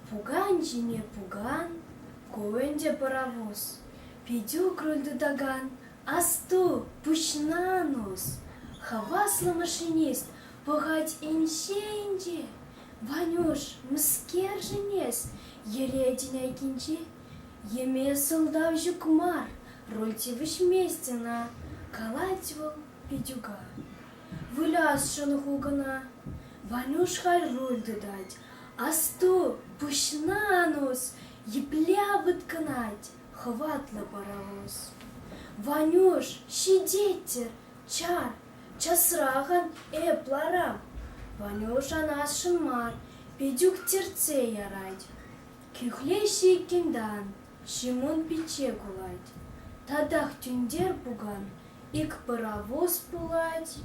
Пуган жіне пуган, көңде пăравус. Пидю крыльды даган, асту пушнанус. Хаваслы машинист, пăхать инченче. Ванюш, мскер женес, еледин айкинче. Еме сылдав жүкмар, рольтивыш местина. Калать вăл пидюга. Выляс шын хугына. Ванюш халь рульды дать. Асту пушнанус, епля вытканать. Хватлы пăравус. Ванюш, щидеттер, чар, часраган эпларам. Ванюш анас шынмар, педюк терце ярать. Кюхле кендан, шимон пече кулать. Тадах тюндер пуган, ик пăравус пулать.